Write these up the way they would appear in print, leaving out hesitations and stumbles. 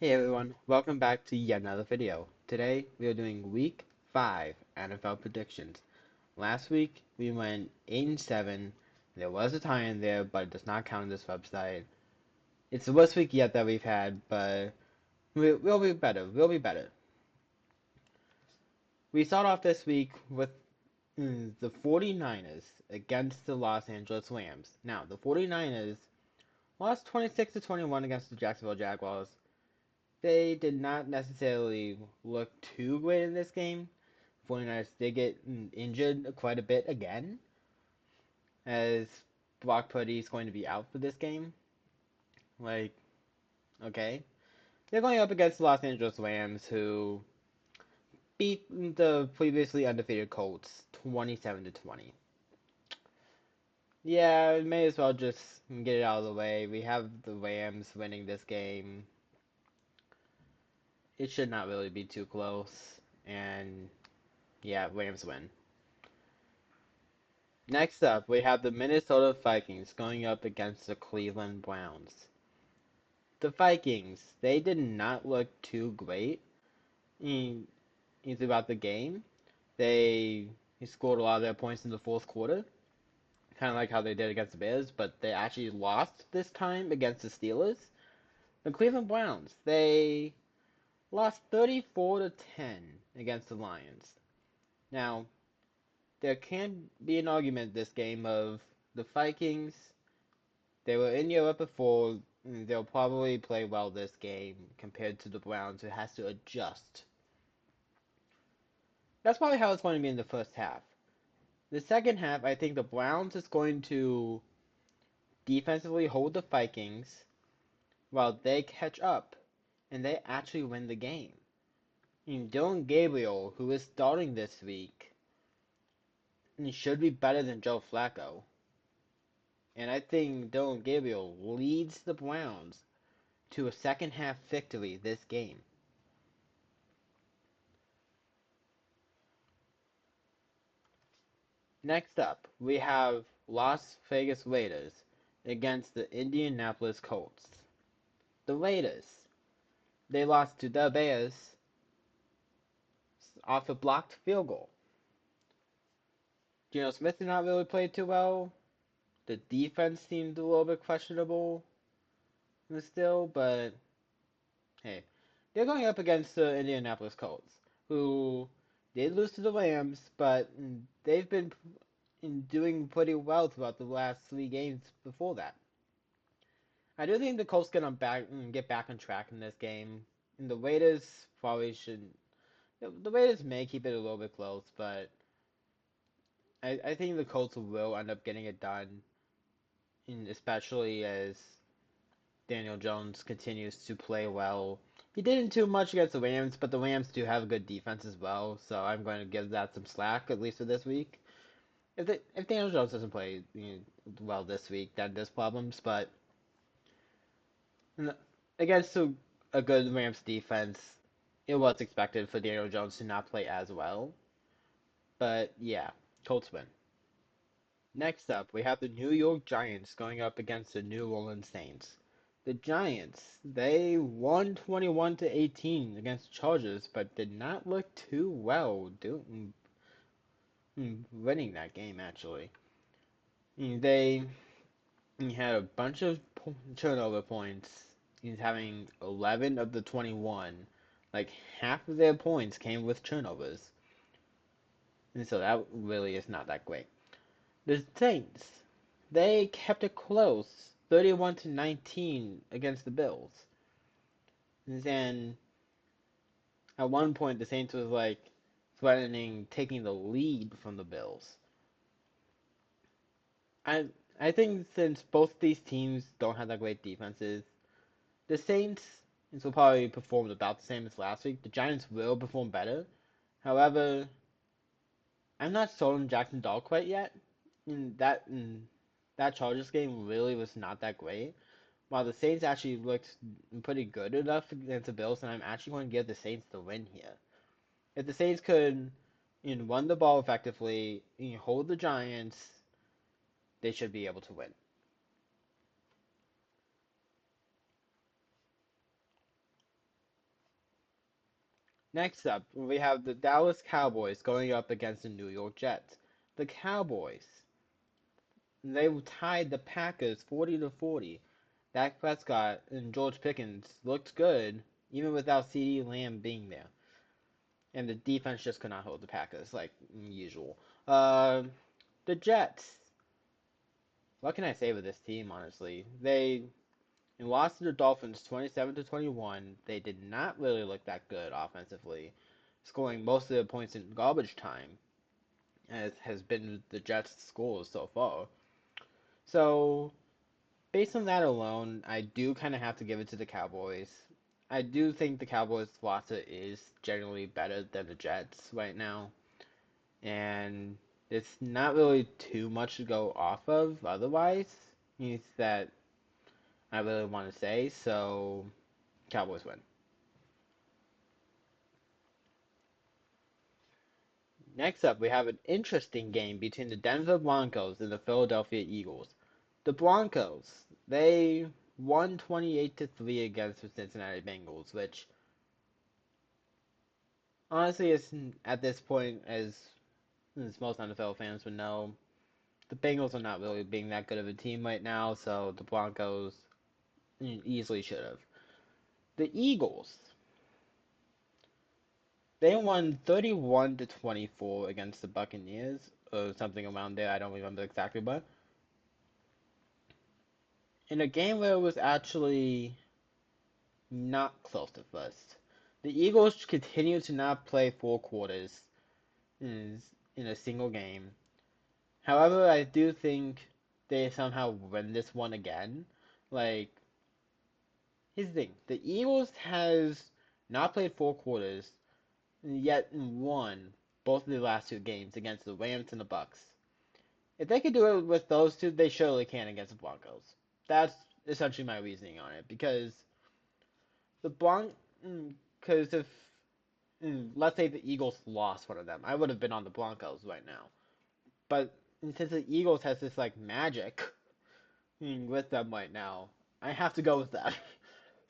Hey everyone, welcome back to yet another video. Today we are doing week 5 NFL predictions. Last week we went 8-7. There was a tie in there, but it does not count on this website. It's the worst week yet that we've had, but we'll be better. We'll be better. We start off this week with the 49ers against the Los Angeles Rams. Now, the 49ers lost 26-21 against the Jacksonville Jaguars. They did not necessarily look too great in this game. 49ers did get injured quite a bit again, as Brock Purdy is going to be out for this game. Like, okay. They're going up against the Los Angeles Rams, who beat the previously undefeated Colts 27-20. Yeah, may as well just get it out of the way. We have the Rams winning this game. It should not really be too close. And yeah, Rams win. Next up, we have the Minnesota Vikings going up against the Cleveland Browns. The Vikings, they did not look too great throughout the game. They scored a lot of their points in the fourth quarter, kind of like how they did against the Bears, but they actually lost this time against the Steelers. The Cleveland Browns, they lost 34-10 against the Lions. Now, there can be an argument this game of the Vikings. They were in Europe before. They'll probably play well this game compared to the Browns, who has to adjust. That's probably how it's going to be in the first half. The second half, I think the Browns is going to defensively hold the Vikings while they catch up, and they actually win the game. Dylan Gabriel, who is starting this week, should be better than Joe Flacco. And I think Dylan Gabriel leads the Browns to a second half victory this game. Next up, we have Las Vegas Raiders against the Indianapolis Colts. The Raiders, they lost to the Bears off a blocked field goal. Geno Smith did not really play too well. The defense seemed a little bit questionable still, but hey, they're going up against the Indianapolis Colts, who did lose to the Rams, but they've been doing pretty well throughout the last 3 games before that. I do think the Colts get back on track in this game. And the Raiders probably should. The Raiders may keep it a little bit close, but I think the Colts will end up getting it done, especially as Daniel Jones continues to play well. He didn't too much against the Rams, but the Rams do have a good defense as well, so I'm going to give that some slack, at least for this week. If Daniel Jones doesn't play well this week, that does problems, but against a good Rams defense, it was expected for Daniel Jones to not play as well. But yeah, Colts win. Next up, we have the New York Giants going up against the New Orleans Saints. The Giants, they won 21-18 against the Chargers, but did not look too well winning that game actually. They had a bunch of turnover points. He's having 11 of the 21. Like half of their points came with turnovers. And so that really is not that great. The Saints, they kept it close, 31-19 against the Bills. And at one point, the Saints was like threatening taking the lead from the Bills. I I think since both these teams don't have that great defenses, the Saints will probably perform about the same as last week. The Giants will perform better. However, I'm not sold on Jackson Dart quite yet. That Chargers game really was not that great. While the Saints actually looked pretty good enough against the Bills, and I'm actually going to give the Saints the win here. If the Saints could run the ball effectively, hold the Giants, they should be able to win. Next up, we have the Dallas Cowboys going up against the New York Jets. The Cowboys, they tied the Packers 40-40. Dak Prescott and George Pickens looked good, even without CeeDee Lamb being there. And the defense just could not hold the Packers, like usual. Uh, the Jets, what can I say with this team, honestly? They lost to the Dolphins 27-21. They did not really look that good offensively, scoring most of their points in garbage time, as has been the Jets' scores so far. So, based on that alone, I do kind of have to give it to the Cowboys. I do think the Cowboys' roster is generally better than the Jets right now, and it's not really too much to go off of otherwise. Means that I really want to say, so Cowboys win. Next up, we have an interesting game between the Denver Broncos and the Philadelphia Eagles. The Broncos, they won 28-3 against the Cincinnati Bengals, which honestly is at this point, as most NFL fans would know, the Bengals are not really being that good of a team right now, so the Broncos easily should have. The Eagles, they won 31-24 against the Buccaneers, or something around there. I don't remember exactly, but in a game where it was actually not close at first. The Eagles continue to not play four quarters in, in a single game. However, I do think they somehow win this one again. Like, here's the thing: the Eagles has not played four quarters, yet won both of the last two games against the Rams and the Bucks. If they could do it with those two, they surely can against the Broncos. That's essentially my reasoning on it because the because if let's say the Eagles lost one of them, I would have been on the Broncos right now. But since the Eagles has this like magic with them right now, I have to go with that.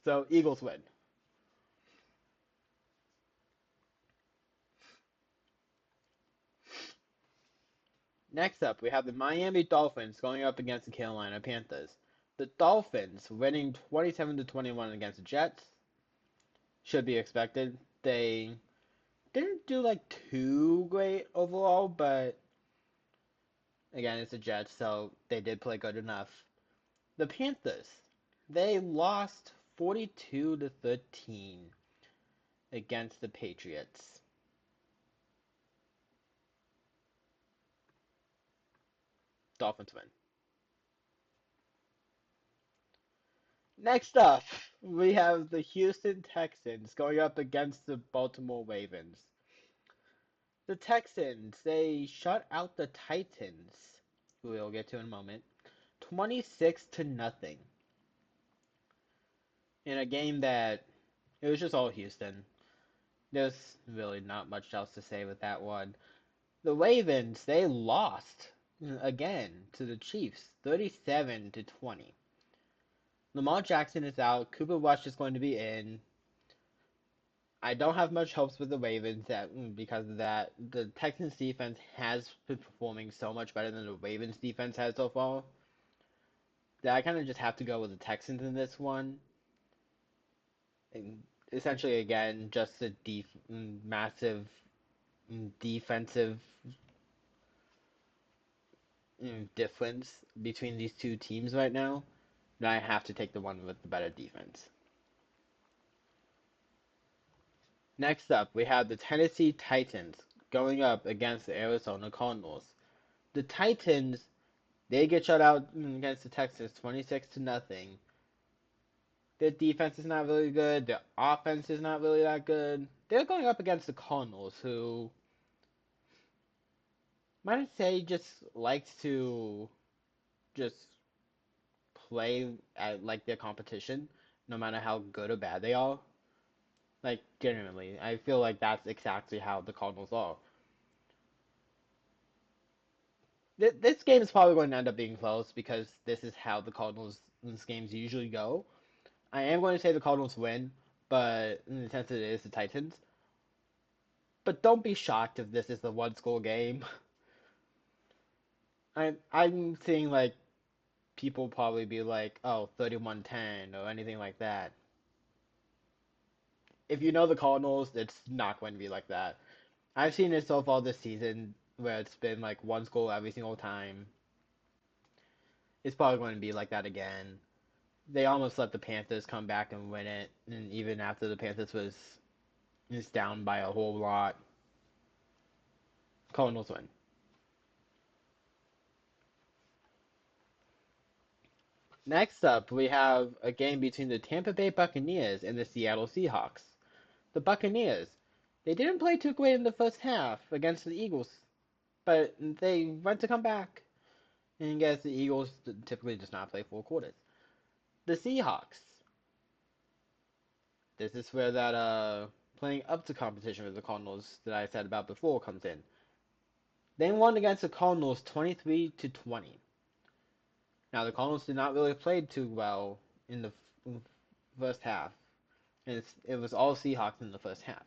So Eagles win. Next up, we have the Miami Dolphins going up against the Carolina Panthers. The Dolphins winning 27-21 against the Jets should be expected. They didn't do like too great overall, but again, it's the Jets, so they did play good enough. The Panthers, they lost 42-13 against the Patriots. Dolphins win. Next up, we have the Houston Texans going up against the Baltimore Ravens. The Texans, they shut out the Titans, who we'll get to in a moment, 26 to nothing in a game that it was just all Houston. There's really not much else to say with that one. The Ravens, they lost again to the Chiefs, 37-20. Lamar Jackson is out. Cooper Rush is going to be in. I don't have much hopes with the Ravens because of that. The Texans defense has been performing so much better than the Ravens defense has so far that I kind of just have to go with the Texans in this one. And essentially, again, just a massive defensive difference between these two teams right now. That I have to take the one with the better defense. Next up, we have the Tennessee Titans going up against the Arizona Cardinals. The Titans, they get shut out against the Texans 26 to nothing. Their defense is not really good. Their offense is not really that good. They're going up against the Cardinals, who might say just likes to just play at like their competition, no matter how good or bad they are. Like genuinely, I feel like that's exactly how the Cardinals are. This game is probably going to end up being close because this is how the Cardinals games usually go. I am going to say the Cardinals win, but since it is the Titans, But don't be shocked if this is a one-score game. I'm seeing like people probably be like, oh, 31-10 or anything like that. If you know the Cardinals, it's not going to be like that. I've seen it so far this season where it's been like one score every single time. It's probably going to be like that again. They almost let the Panthers come back and win it, and even after the Panthers was down by a whole lot, Cardinals win. Next up, we have a game between the Tampa Bay Buccaneers and the Seattle Seahawks. The Buccaneers, they didn't play too great in the first half against the Eagles, but they went to come back. And I guess the Eagles typically does not play full quarters. The Seahawks, this is where that playing up to competition with the Cardinals that I said about before comes in. They won against the Cardinals 23-20. Now the Cardinals did not really play too well in the first half, and it was all Seahawks in the first half.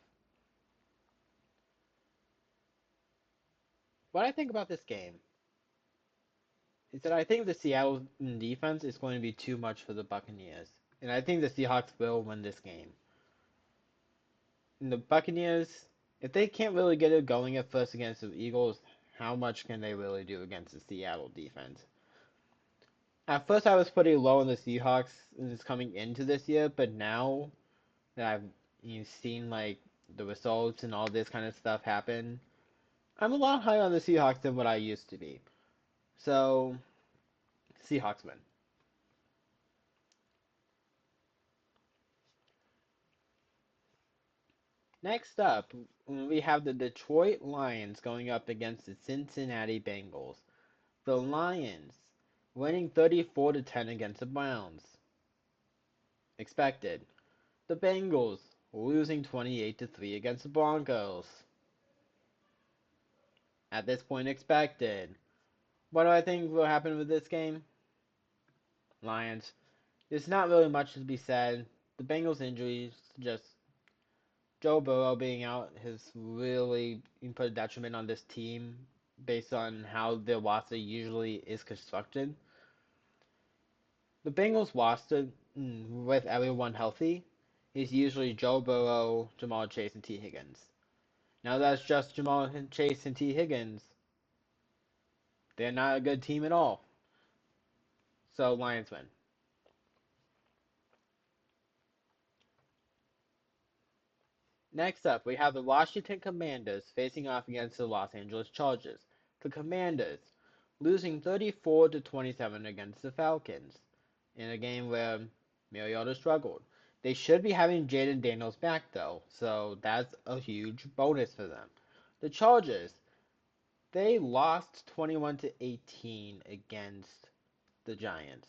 What I think about this game is that I think the Seattle defense is going to be too much for the Buccaneers, and I think the Seahawks will win this game. And the Buccaneers, if they can't really get it going at first against the Eagles, how much can they really do against the Seattle defense? At first, I was pretty low on the Seahawks coming into this year, but now that I've seen like the results and all this kind of stuff happen, I'm a lot higher on the Seahawks than what I used to be. So, Seahawks win. Next up, we have the Detroit Lions going up against the Cincinnati Bengals. The Lions winning 34-10 against the Browns. Expected. The Bengals losing 28-3 against the Broncos. At this point, expected. What do I think will happen with this game? Lions. There's not really much to be said. The Bengals' injuries, just Joe Burrow being out, has really put a detriment on this team based on how their roster usually is constructed. The Bengals roster, with everyone healthy, is usually Joe Burrow, Ja'Marr Chase, and T. Higgins. Now that's just Ja'Marr Chase and T. Higgins. They're not a good team at all. So Lions win. Next up, we have the Washington Commanders facing off against the Los Angeles Chargers. The Commanders losing 34-27 against the Falcons in a game where Mariota struggled. They should be having Jaden Daniels back though, so that's a huge bonus for them. The Chargers, they lost 21-18 against the Giants.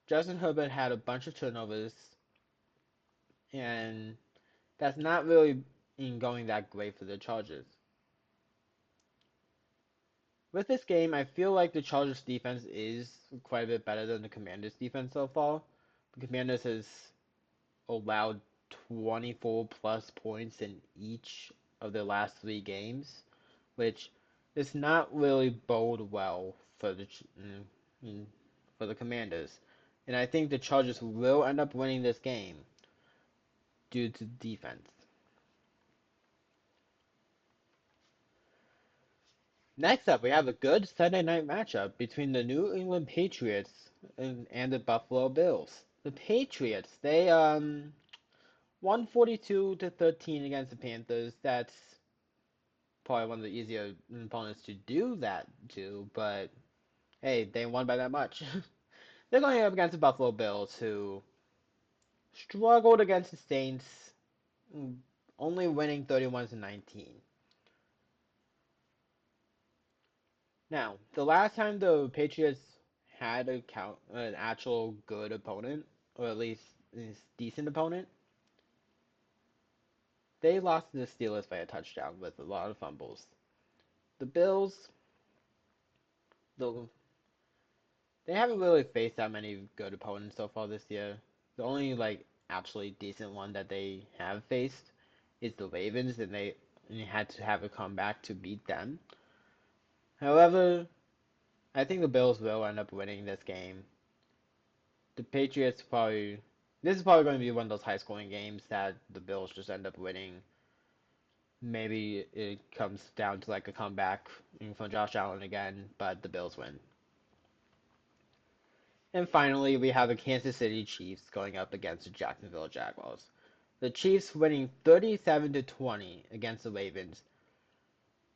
Justin Herbert had a bunch of turnovers, and that's not really going that great for the Chargers. With this game, I feel like the Chargers defense is quite a bit better than the Commanders defense so far. The Commanders has allowed 24 plus points in each of their last three games, which does not really bode well for the Commanders. And I think the Chargers will end up winning this game due to defense. Next up, we have a good Sunday night matchup between the New England Patriots and the Buffalo Bills. The Patriots, they 142-13 against the Panthers. That's probably one of the easier opponents to do that to, but hey, they won by that much. They're going up against the Buffalo Bills, who struggled against the Saints, only winning 31-19. Now, the last time the Patriots had an actual good opponent, or at least a decent opponent, they lost to the Steelers by a touchdown with a lot of fumbles. The Bills, the they haven't really faced that many good opponents so far this year. The only like actually decent one that they have faced is the Ravens, and they had to have a comeback to beat them. However, I think the Bills will end up winning this game. The Patriots probably. This is probably going to be one of those high scoring games that the Bills just end up winning. Maybe it comes down to like a comeback from Josh Allen again, but the Bills win. And finally, we have the Kansas City Chiefs going up against the Jacksonville Jaguars. The Chiefs winning 37 to 20 against the Ravens,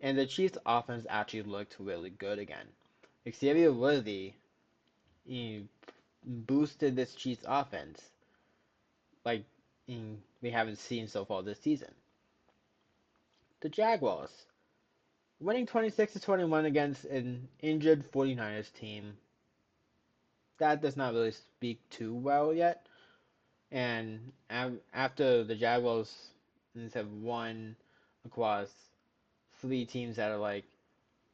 and the Chiefs offense actually looked really good again. Xavier Worthy, he boosted this Chiefs offense like we haven't seen so far this season. The Jaguars winning 26 to 21 against an injured 49ers team. That does not really speak too well yet. And after the Jaguars have won across three teams that are like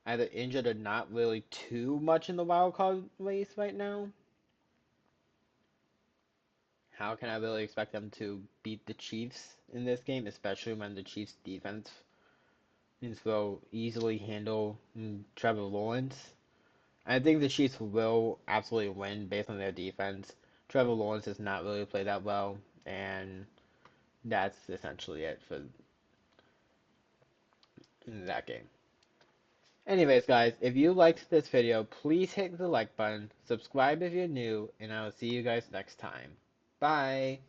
either injured or not really too much in the wild card race right now, how can I really expect them to beat the Chiefs in this game, especially when the Chiefs defense will easily handle Trevor Lawrence? I think the Chiefs will absolutely win based on their defense. Trevor Lawrence does not really play that well, and that's essentially it for that game. Anyways, guys, if you liked this video, please hit the like button, subscribe if you're new, and I will see you guys next time. Bye!